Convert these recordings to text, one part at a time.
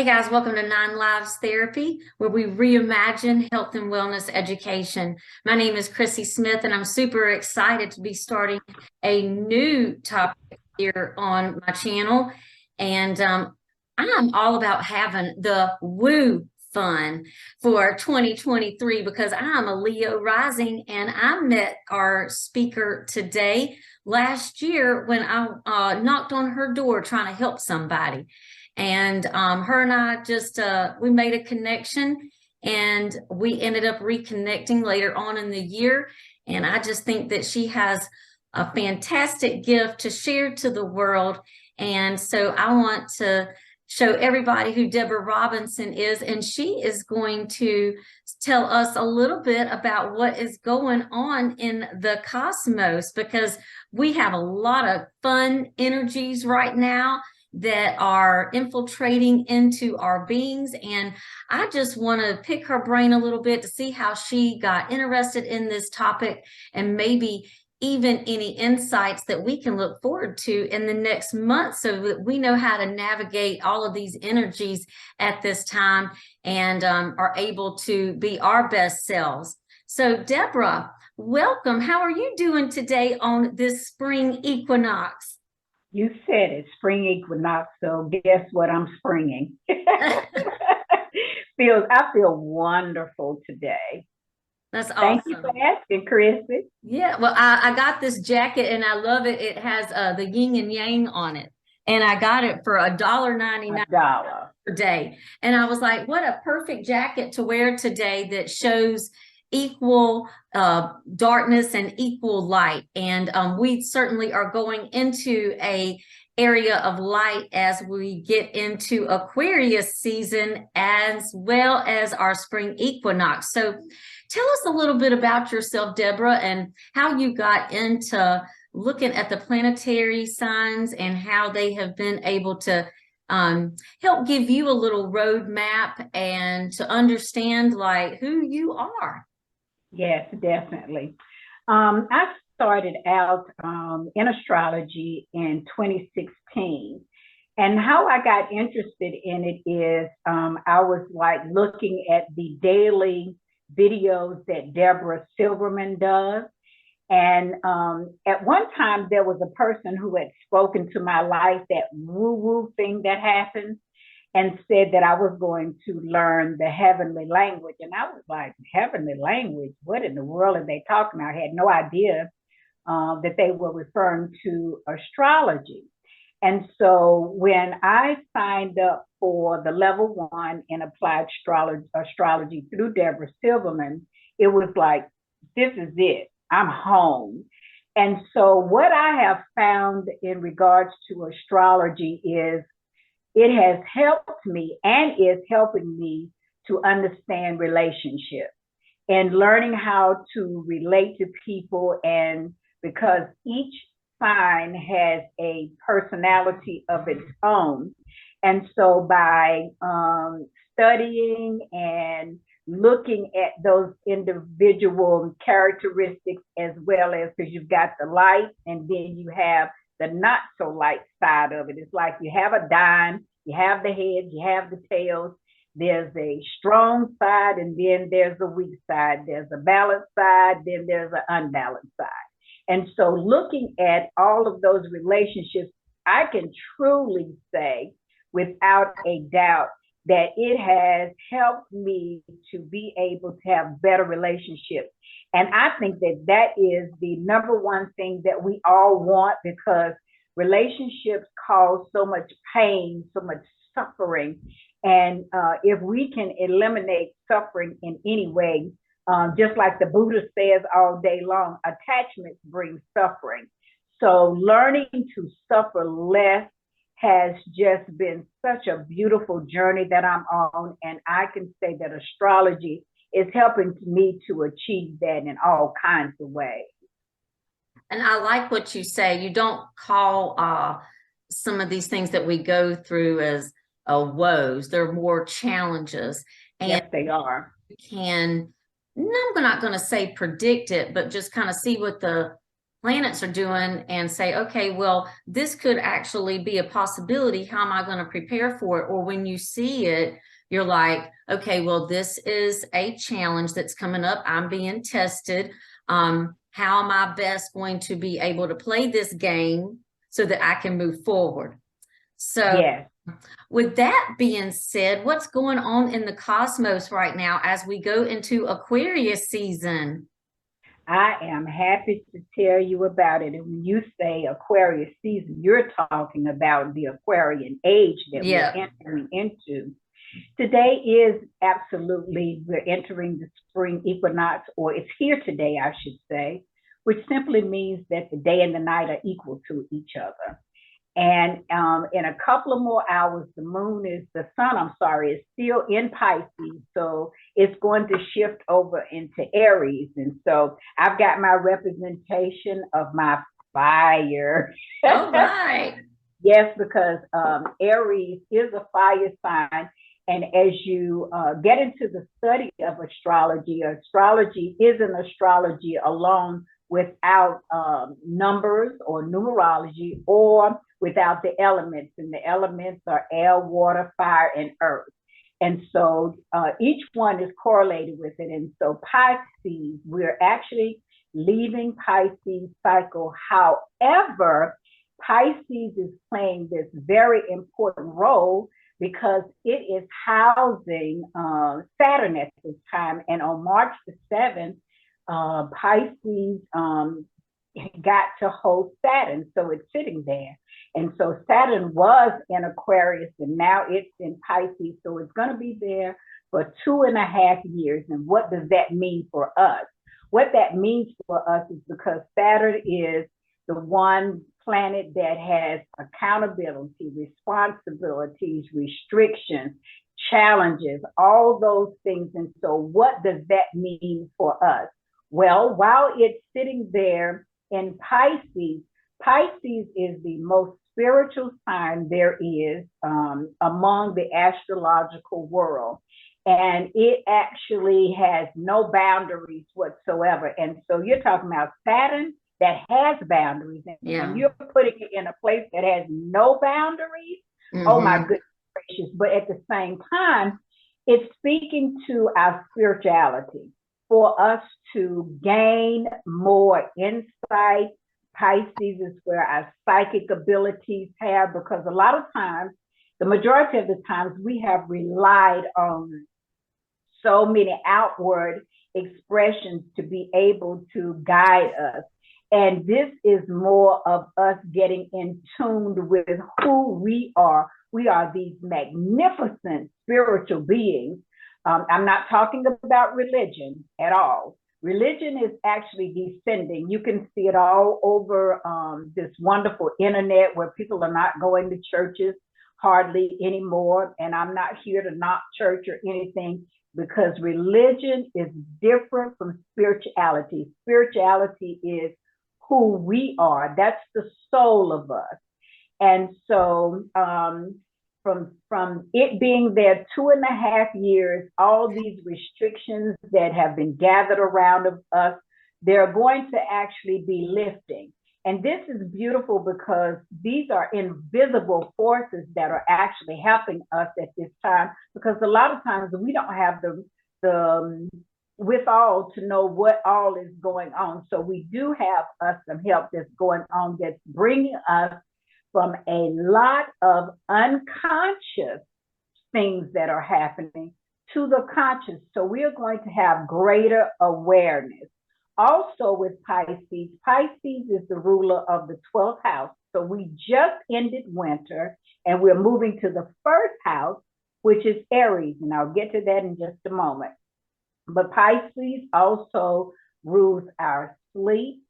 Hey guys, welcome to Nine Lives Therapy, where we reimagine health and wellness education. My name is Chrissy Smith, and I'm super excited to be starting a new topic here on my channel. And I'm all about having the woo fun for 2023 because I'm a Leo rising, and I met our speaker today last year when I knocked on her door trying to help somebody. And her and I just, we made a connection, and we ended up reconnecting later on in the year. And I just think that she has a fantastic gift to share to the world. And so I want to show everybody who Deborah Robinson is, and she is going to tell us a little bit about what is going on in the cosmos, because we have a lot of fun energies right now that are infiltrating into our beings. And I just want to pick her brain a little bit to see how she got interested in this topic, and maybe even any insights that we can look forward to in the next month, so that we know how to navigate all of these energies at this time and are able to be our best selves. So Deborah, welcome. How are you doing today on this spring equinox? You said it, spring equinox, so guess what I'm springing? I feel wonderful today. That's awesome. Thank you for asking, Chrissy. Yeah, well, I got this jacket and I love it. It has the yin and yang on it. And I got it for $1.99 per day. And I was like, what a perfect jacket to wear today that shows equal darkness and equal light. And we certainly are going into a area of light as we get into Aquarius season, as well as our spring equinox. So tell us a little bit about yourself, Deborah, and how you got into looking at the planetary signs and how they have been able to help give you a little roadmap and to understand like who you are. Yes, definitely. I started out in astrology in 2016. And how I got interested in it is I was like looking at the daily videos that Deborah Silverman does. And at one time, there was a person who had spoken to my life, that woo-woo thing that happens, and said that I was going to learn the heavenly language. And I was like, heavenly language? What in the world are they talking about? I had no idea that they were referring to astrology. And so when I signed up for the level 1 in applied astrology through Deborah Silverman, it was like, this is it. I'm home. And so what I have found in regards to astrology is it has helped me and is helping me to understand relationships and learning how to relate to people. And because each sign has a personality of its own. And so by studying and looking at those individual characteristics, as well as, because you've got the light and then you have the not so light side of it. It's like you have a dime, you have the head, you have the tails. There's a strong side, and then there's a weak side. There's a balanced side, then there's an unbalanced side. And so looking at all of those relationships, I can truly say without a doubt that it has helped me to be able to have better relationships. And I think that that is the number one thing that we all want, because relationships cause so much pain, so much suffering. And if we can eliminate suffering in any way, just like the Buddha says all day long, attachments bring suffering. So learning to suffer less has just been such a beautiful journey that I'm on. And I can say that astrology is helping me to achieve that in all kinds of ways. And I like what you say. You don't call some of these things that we go through as woes. They're more challenges. And yes, they are. You can, I'm not going to say predict it, but just kind of see what the planets are doing and say, okay, well, this could actually be a possibility. How am I going to prepare for it? Or when you see it, you're like, okay, well, this is a challenge that's coming up. I'm being tested. How am I best going to be able to play this game so that I can move forward? So Yes. with that being said, what's going on in the cosmos right now as we go into Aquarius season? I am happy to tell you about it. And when you say Aquarius season, you're talking about the Aquarian age that we're Yeah. entering into. Today is absolutely, we're entering the spring equinox, or it's here today, I should say, which simply means that the day and the night are equal to each other. And in a couple of more hours, the sun, I'm sorry, is still in Pisces. So it's going to shift over into Aries. And so I've got my representation of my fire. All right. Yes, because Aries is a fire sign. And as you get into the study of astrology, astrology is an astrology alone without numbers or numerology, or without the elements. And the elements are air, water, fire, and earth. And so each one is correlated with it. And so Pisces, we're actually leaving Pisces cycle. However, Pisces is playing this very important role because it is housing Saturn at this time. And on March the 7th, Pisces got to host Saturn. So it's sitting there. And so Saturn was in Aquarius and now it's in Pisces. So it's going to be there for 2.5 years. And what does that mean for us? What that means for us is because Saturn is the one planet that has accountability, responsibilities, restrictions, challenges, all those things. And so what does that mean for us? Well, while it's sitting there in Pisces, Pisces is the most spiritual sign there is among the astrological world. And it actually has no boundaries whatsoever. And so you're talking about Saturn that has boundaries. And Yeah. when you're putting it in a place that has no boundaries, oh my goodness gracious. But at the same time, it's speaking to our spirituality for us to gain more insight. Pisces is where our psychic abilities have, because a lot of times, the majority of the times, we have relied on so many outward expressions to be able to guide us. And this is more of us getting in tune with who we are. We are these magnificent spiritual beings. I'm not talking about religion at all. Religion is actually descending. You can see it all over this wonderful internet where people are not going to churches hardly anymore. And I'm not here to knock church or anything, because religion is different from spirituality. Spirituality is who we are. That's the soul of us. And so from it being there 2.5 years, all these restrictions that have been gathered around us, they're going to actually be lifting. And this is beautiful because these are invisible forces that are actually helping us at this time, because a lot of times we don't have the withal to know what all is going on. So we do have some help that's going on that's bringing us from a lot of unconscious things that are happening to the conscious. So we are going to have greater awareness. Also with Pisces, Pisces is the ruler of the 12th house. So we just ended winter and we're moving to the first house, which is Aries. And I'll get to that in just a moment. But Pisces also rules our sleep.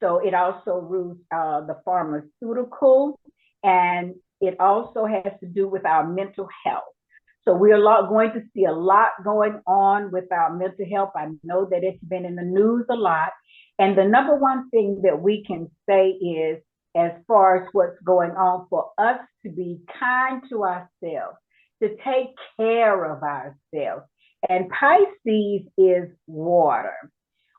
So it also rules the pharmaceutical, and it also has to do with our mental health. So we're going to see a lot going on with our mental health. I know that it's been in the news a lot. And the number one thing that we can say is, as far as what's going on, for us to be kind to ourselves, to take care of ourselves. And Pisces is water.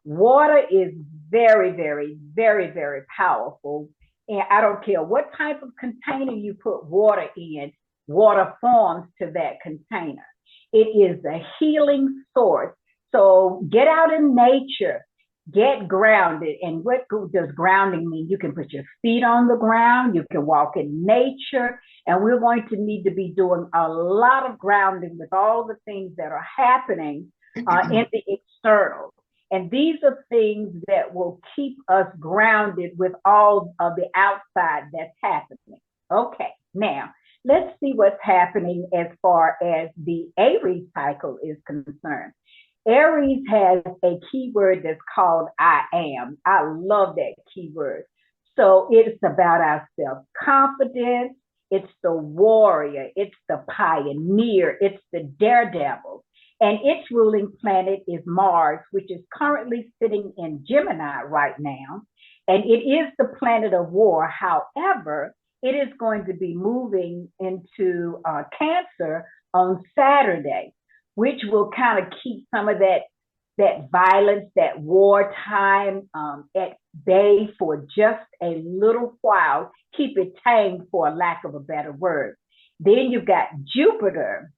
Water is very, very, very, very powerful. And I don't care what type of container you put water in, water forms to that container. It is a healing source. So get out in nature, get grounded. And what does grounding mean? You can put your feet on the ground, you can walk in nature, and we're going to need to be doing a lot of grounding with all the things that are happening in the external. And these are things that will keep us grounded with all of the outside that's happening. Okay, now let's see what's happening as far as the Aries cycle is concerned. Aries has a keyword that's called I am. I love that keyword. So it's about our self-confidence. It's the warrior. It's the pioneer. It's the daredevil. And its ruling planet is Mars, which is currently sitting in Gemini right now. And it is the planet of war. However, it is going to be moving into Cancer on Saturday, which will kind of keep some of that violence, that wartime at bay for just a little while, keep it tame for a lack of a better word. Then you've got Jupiter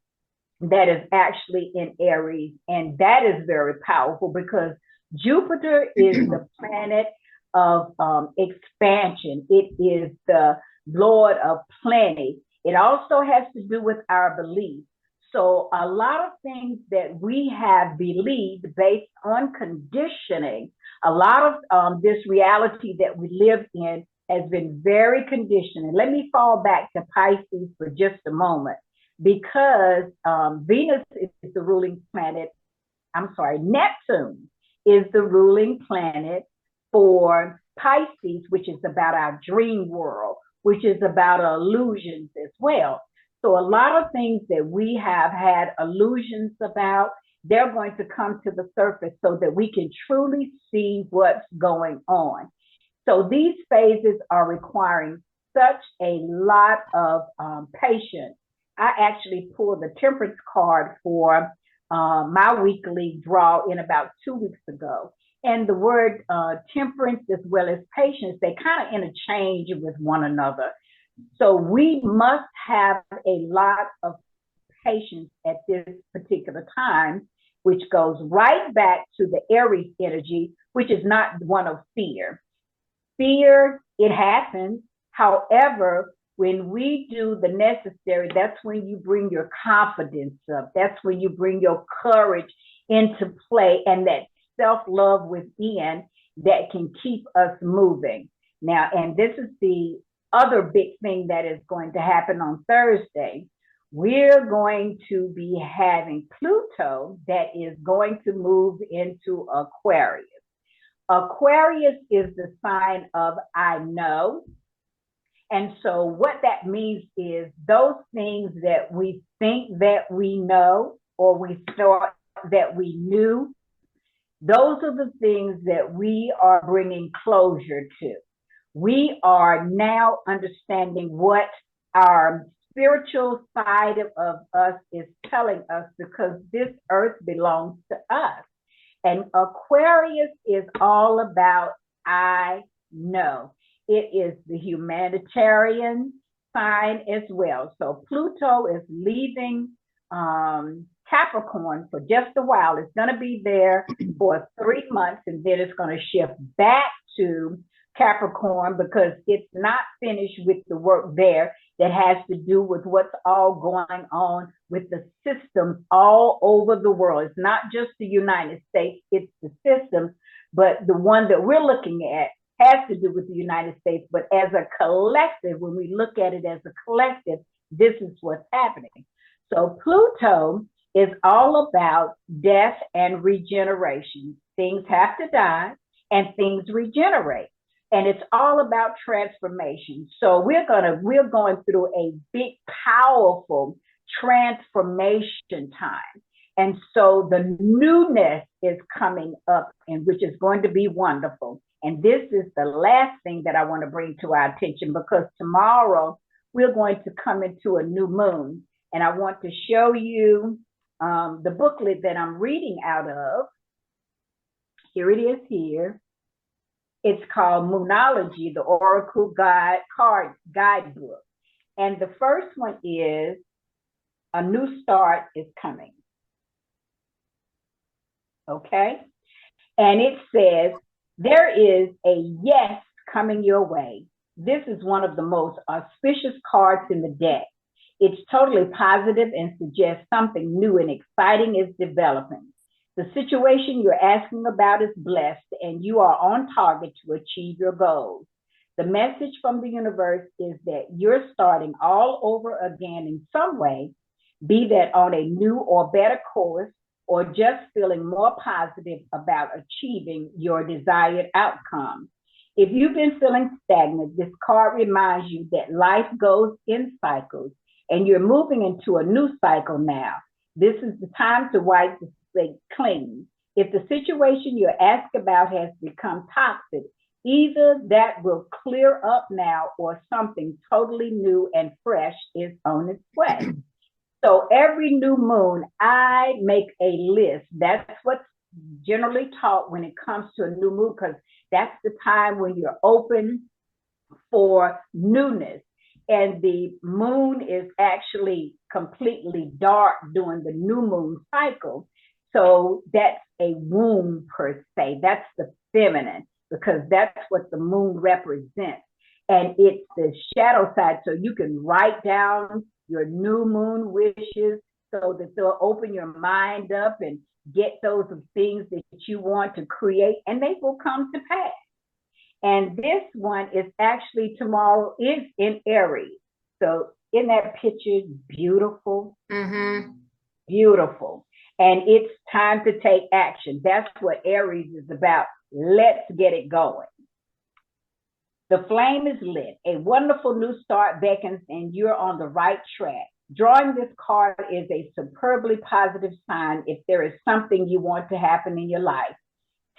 that is actually in Aries, and that is very powerful because Jupiter is the planet of expansion. It is the Lord of plenty. It also has to do with our beliefs. So a lot of things that we have believed based on conditioning, a lot of this reality that we live in has been very conditioned. And let me fall back to Pisces for just a moment, because Venus is the ruling planet. I'm sorry, Neptune is the ruling planet for Pisces, which is about our dream world, which is about illusions as well. So a lot of things that we have had illusions about, they're going to come to the surface so that we can truly see what's going on. So these phases are requiring such a lot of patience. I actually pulled the Temperance card for my weekly draw in about 2 weeks ago. And the word temperance as well as patience, they kind of interchange with one another. So we must have a lot of patience at this particular time, which goes right back to the Aries energy, which is not one of fear. Fear, it happens. However, when we do the necessary, that's when you bring your confidence up. That's when you bring your courage into play and that self-love within that can keep us moving. Now, and this is the other big thing that is going to happen on Thursday. We're going to be having Pluto that is going to move into Aquarius. Aquarius is the sign of I know. And so what that means is those things that we think that we know or we thought that we knew, those are the things that we are bringing closure to. We are now understanding what our spiritual side of us is telling us, because this earth belongs to us. And Aquarius is all about I know. It is the humanitarian sign as well. So Pluto is leaving Capricorn for just a while. It's going to be there for 3 months, and then it's going to shift back to Capricorn because it's not finished with the work there that has to do with what's all going on with the systems all over the world. It's not just the United States, it's the systems, but the one that we're looking at has to do with the United States. But as a collective, when we look at it as a collective, this is what's happening. So Pluto is all about death and regeneration. Things have to die and things regenerate. And it's all about transformation. So we're going through a big, powerful transformation time. And so the newness is coming up, and which is going to be wonderful. And this is the last thing that I want to bring to our attention, because tomorrow we're going to come into a new moon. And I want to show you the booklet that I'm reading out of. here it is here. It's called Moonology, the Oracle Card Guidebook. And the first one is, a new start is coming. Okay? And it says, there is a yes coming your way. This is one of the most auspicious cards in the deck. It's totally positive and suggests something new and exciting is developing. The situation you're asking about is blessed and you are on target to achieve your goals. The message from the universe is that you're starting all over again in some way, be that on a new or better course, or just feeling more positive about achieving your desired outcome. If you've been feeling stagnant, this card reminds you that life goes in cycles and you're moving into a new cycle now. This is the time to wipe the slate clean. If the situation you're asked about has become toxic, either that will clear up now or something totally new and fresh is on its way. So every new moon, I make a list. That's what's generally taught when it comes to a new moon, because that's the time when you're open for newness. And the moon is actually completely dark during the new moon cycle. So that's a womb per se. That's the feminine, because that's what the moon represents. And it's the shadow side. So you can write down your new moon wishes so that they'll open your mind up and get those things that you want to create, and they will come to pass. And this one is actually, tomorrow is in Aries. So in that picture, beautiful, beautiful. And it's time to take action. That's what Aries is about. Let's get it going. The flame is lit. A wonderful new start beckons and you're on the right track. Drawing this card is a superbly positive sign if there is something you want to happen in your life.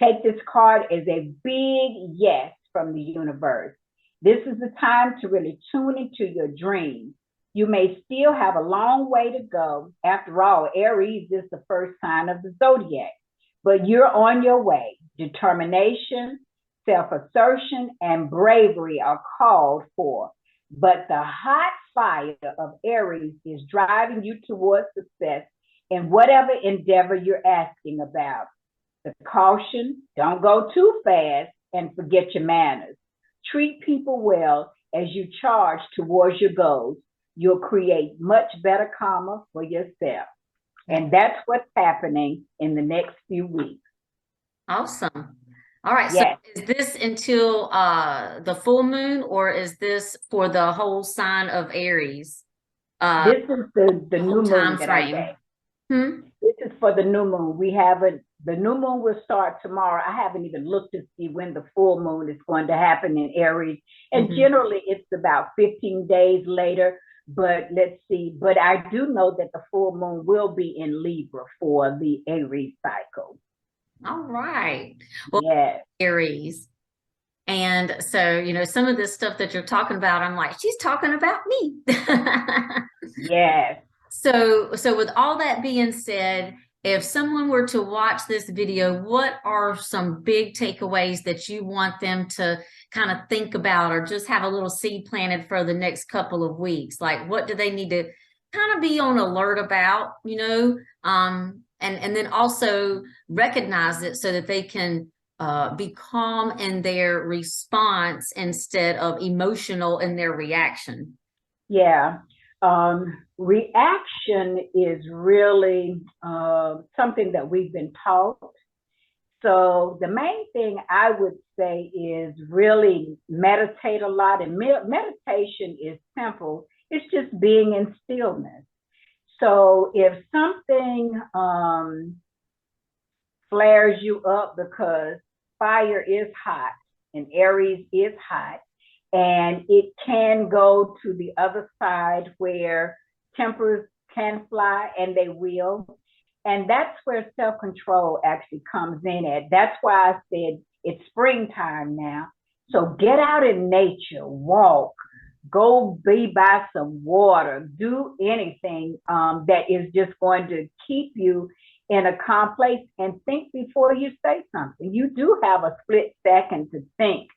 Take this card as a big yes from the universe. This is the time to really tune into your dreams. You may still have a long way to go. After all, Aries is the first sign of the zodiac, but you're on your way. Determination, self-assertion, and bravery are called for. But the hot fire of Aries is driving you towards success in whatever endeavor you're asking about. The caution, don't go too fast and forget your manners. Treat people well as you charge towards your goals. You'll create much better karma for yourself. And that's what's happening in the next few weeks. Awesome. All right. Yes. So is this until the full moon, or is this for the whole sign of Aries? This is the new moon time that frame. I gave. This is for the new moon. We haven't, the new moon will start tomorrow. I haven't even looked to see when the full moon is going to happen in Aries. And generally it's about 15 days later, but let's see. But I do know that the full moon will be in Libra for the Aries cycle. All right. Well, yes. Aries. And so, you know, some of this stuff that you're talking about, I'm like, she's talking about me. Yes. So with all that being said, if someone were to watch this video, what are some big takeaways that you want them to kind of think about, or just have a little seed planted for the next couple of weeks? Like, what do they need to kind of be on alert about, you know, and then also recognize it so that they can be calm in their response instead of emotional in their reaction? Yeah. Reaction is really something that we've been taught. So the main thing I would say is really meditate a lot. And meditation is simple. It's just being in stillness. So if something flares you up, because fire is hot and Aries is hot, and it can go to the other side where tempers can fly, and they will. And that's where self-control actually comes in at. That's why I said it's springtime now. So get out in nature, walk, go be by some water, do anything that is just going to keep you in a calm place and think before you say something. You do have a split second to think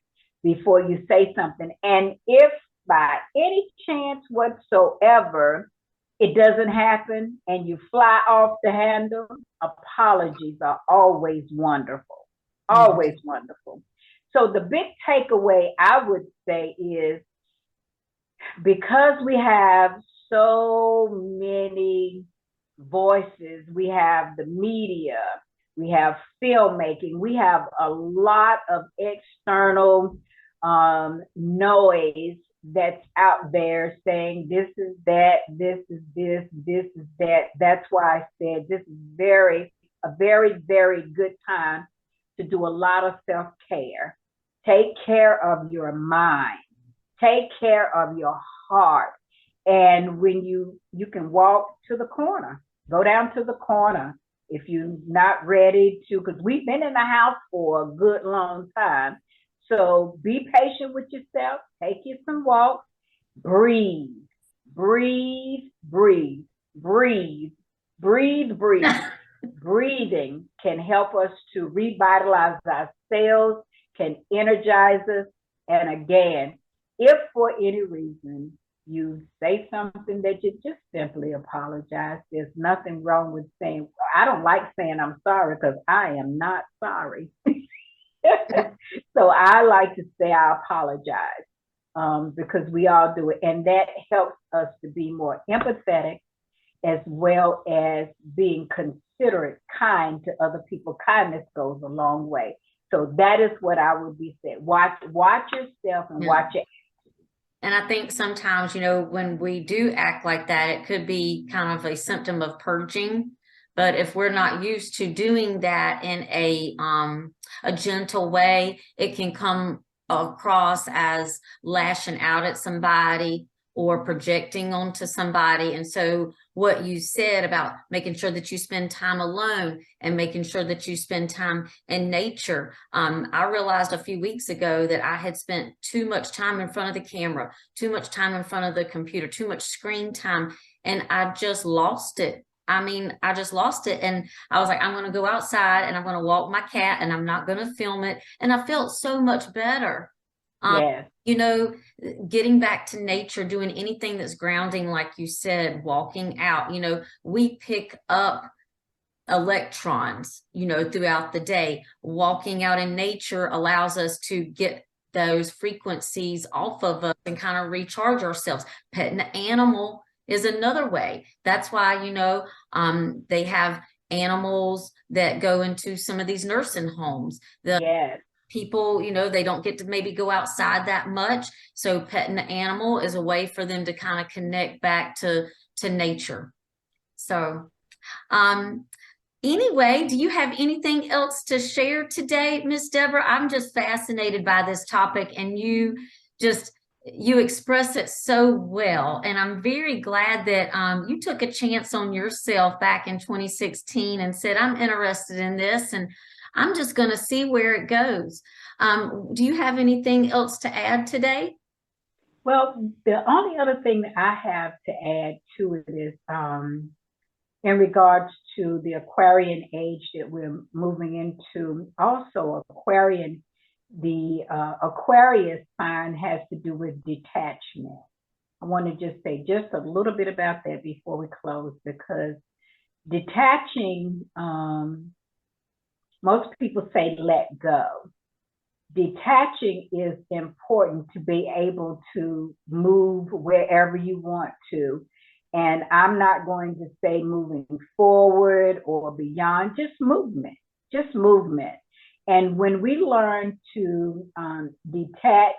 before you say something. And if by any chance whatsoever it doesn't happen and you fly off the handle, apologies are always wonderful, always wonderful. So the big takeaway I would say is, because we have so many voices, we have the media, we have filmmaking, we have a lot of external noise that's out there saying this is that, this is this, this is that. That's why I said this is a very, very good time to do a lot of self-care. Take care of your mind. Take care of your heart. And when you can walk to the corner, go down to the corner if you're not ready to, because we've been in the house for a good long time. So be patient with yourself, take you some walks, breathe, breathe, breathe, breathe, breathe, breathe. Breathing can help us to revitalize our cells, can energize us. And again, if for any reason you say something that you just simply apologize, there's nothing wrong with saying, I don't like saying I'm sorry because I am not sorry. So I like to say I apologize because we all do it. And that helps us to be more empathetic as well as being considerate, kind to other people. Kindness goes a long way. So that is what I would be saying. Watch yourself and watch your actions. And I think sometimes, you know, when we do act like that, it could be kind of a symptom of purging. But if we're not used to doing that in a gentle way, it can come across as lashing out at somebody or projecting onto somebody. And so what you said about making sure that you spend time alone and making sure that you spend time in nature. I realized a few weeks ago that I had spent too much time in front of the camera, too much time in front of the computer, too much screen time, and I just lost it. I mean, I just lost it. And I was like, I'm going to go outside and I'm going to walk my cat and I'm not going to film it. And I felt so much better. Yes. You know, getting back to nature, doing anything that's grounding, like you said, walking out, you know, we pick up electrons, you know, throughout the day. Walking out in nature allows us to get those frequencies off of us and kind of recharge ourselves. Petting an animal is another way. That's why, you know, they have animals that go into some of these nursing homes. Yes. People, you know, they don't get to maybe go outside that much. So petting the animal is a way for them to kind of connect back to nature. So, anyway, do you have anything else to share today, Miss Deborah? I'm just fascinated by this topic, and you express it so well. And I'm very glad that you took a chance on yourself back in 2016 and said, I'm interested in this and I'm just going to see where it goes. Do you have anything else to add today? Well, the only other thing that I have to add to it is in regards to the Aquarian age that we're moving into. Also, the Aquarius sign has to do with detachment. I want to just say just a little bit about that before we close, because detaching, most people say let go. Detaching is important to be able to move wherever you want to. And I'm not going to say moving forward or beyond, just movement, just movement. And when we learn to detach,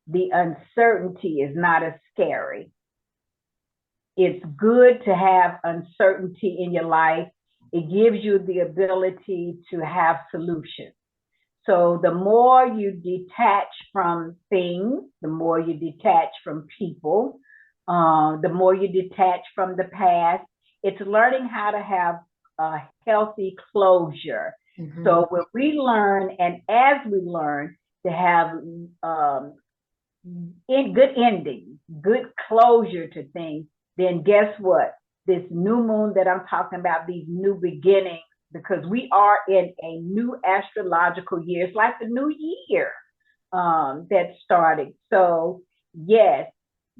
the uncertainty is not as scary. It's good to have uncertainty in your life. It gives you the ability to have solutions. So the more you detach from things, the more you detach from people, the more you detach from the past, it's learning how to have a healthy closure. Mm-hmm. So when we learn, and as we learn to have good endings, good closure to things, then guess what? this new moon that I'm talking about, these new beginnings, because we are in a new astrological year. It's like the new year that started. So yes,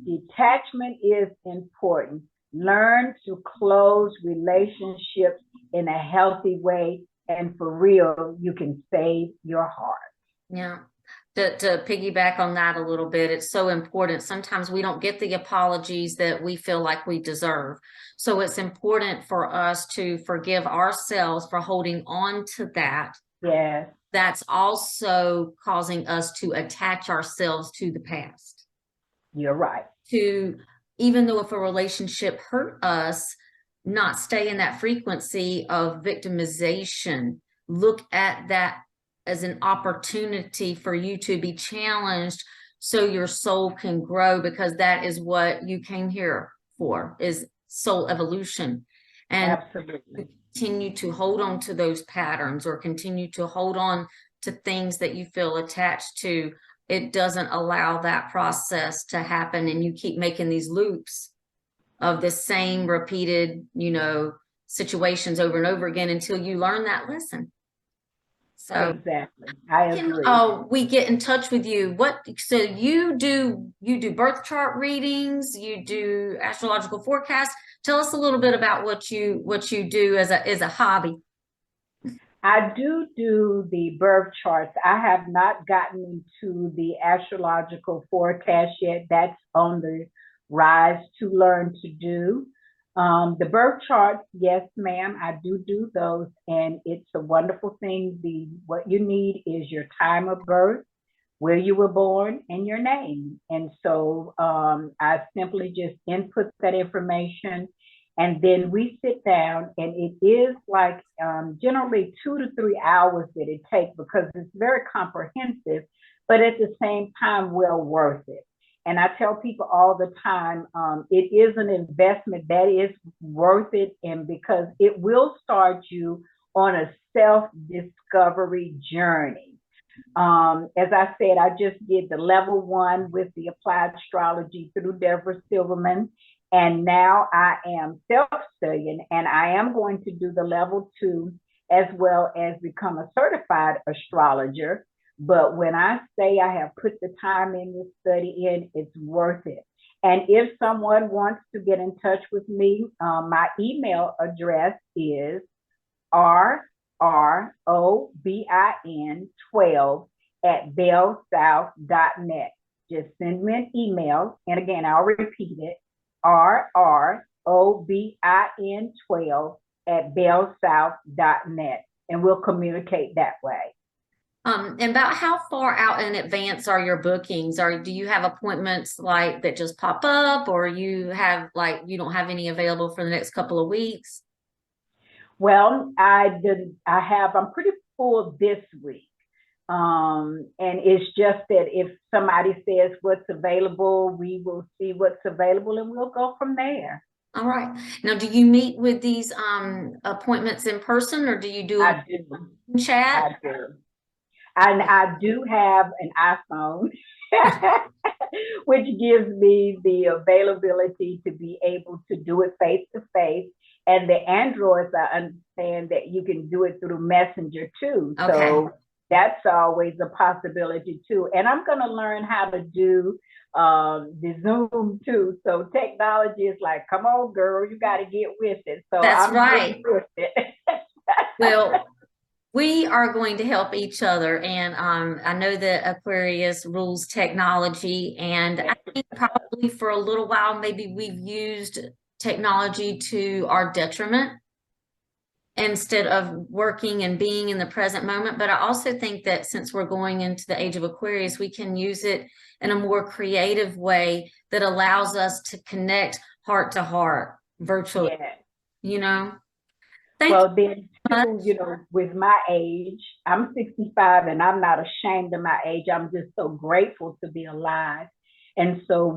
detachment is important. Learn to close relationships in a healthy way, and for real, you can save your heart. Yeah. To piggyback on that a little bit, it's so important. Sometimes we don't get the apologies that we feel like we deserve. So it's important for us to forgive ourselves for holding on to that. Yes. That's also causing us to attach ourselves to the past. You're right. To, even though if a relationship hurt us, not stay in that frequency of victimization. Look at that as an opportunity for you to be challenged so your soul can grow, because that is what you came here for, is soul evolution. And absolutely continue to hold on to those patterns or continue to hold on to things that you feel attached to, it doesn't allow that process to happen, and you keep making these loops of the same repeated, you know, situations over and over again until you learn that lesson. So exactly, I agree. We get in touch with you. So you do birth chart readings, you do astrological forecasts. Tell us a little bit about what you do as a hobby. I do the birth charts. I have not gotten into the astrological forecast yet. That's on the rise to learn to do. The birth charts, yes, ma'am, I do those, and it's a wonderful thing. What you need is your time of birth, where you were born, and your name. And so I simply just input that information, and then we sit down, and it is like generally 2 to 3 hours that it takes, because it's very comprehensive, but at the same time, well worth it. And I tell people all the time, it is an investment that is worth it, and because it will start you on a self-discovery journey. As I said, I just did the level 1 with the applied astrology through Deborah Silverman, and now I am self-studying, and I am going to do the level 2 as well as become a certified astrologer. But when I say I have put the time in the study in, it's worth it. And if someone wants to get in touch with me, my email address is rrobin12@bellsouth.net. Just send me an email. And again, I'll repeat it, rrobin12@bellsouth.net. And we'll communicate that way. And about how far out in advance are your bookings? Or do you have appointments like that just pop up, or you have you don't have any available for the next couple of weeks? Well, I'm pretty full this week. And it's just that if somebody says what's available, we will see what's available and we'll go from there. All right. Now, do you meet with these appointments in person, or do you do I do. chat? I do. And I do have an iPhone, which gives me the availability to be able to do it face to face. And the Androids, I understand that you can do it through Messenger too. Okay. So that's always a possibility too. And I'm going to learn how to do the Zoom too. So technology is like, come on, girl, you got to get with it. So that's I'm right. with it. Well, we are going to help each other. And I know that Aquarius rules technology. And I think probably for a little while, maybe we've used technology to our detriment instead of working and being in the present moment. But I also think that since we're going into the age of Aquarius, we can use it in a more creative way that allows us to connect heart to heart virtually, Yeah. you know? Well, then, too, you know, with my age, I'm 65 and I'm not ashamed of my age. I'm just so grateful to be alive. And so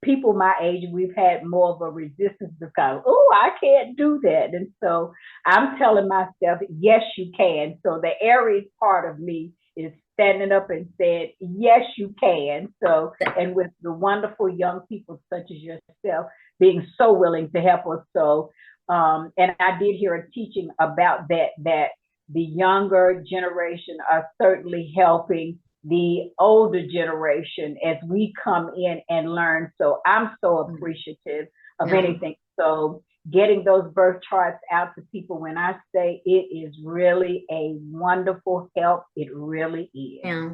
people my age, we've had more of a resistance because, oh, I can't do that. And so I'm telling myself, yes, you can. So the Aries part of me is standing up and said, yes, you can. So, and with the wonderful young people such as yourself, being so willing to help us. So, and I did hear a teaching about that the younger generation are certainly helping the older generation as we come in and learn. So I'm so appreciative of anything. So getting those birth charts out to people, when I say it is really a wonderful help, it really is. Yeah.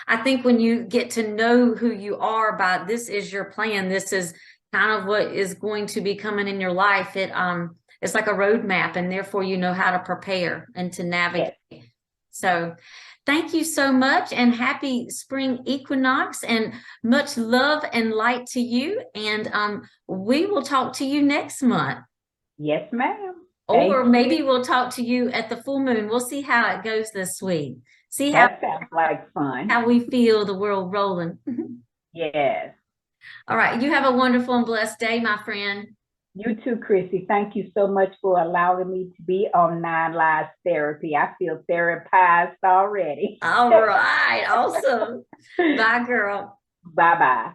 I think when you get to know who you are by this is your plan, this is kind of what is going to be coming in your life. It's like a roadmap, and therefore you know how to prepare and to navigate. Yes. So thank you so much, and happy spring equinox, and much love and light to you. And we will talk to you next month. Yes, ma'am. Or maybe we'll talk to you at the full moon. We'll see how it goes this week. See how that sounds like fun. How we feel the world rolling. Yes. All right. You have a wonderful and blessed day, my friend. You too, Chrissy. Thank you so much for allowing me to be on 9 Lives Therapy. I feel therapized already. All right. Awesome. Bye, girl. Bye-bye.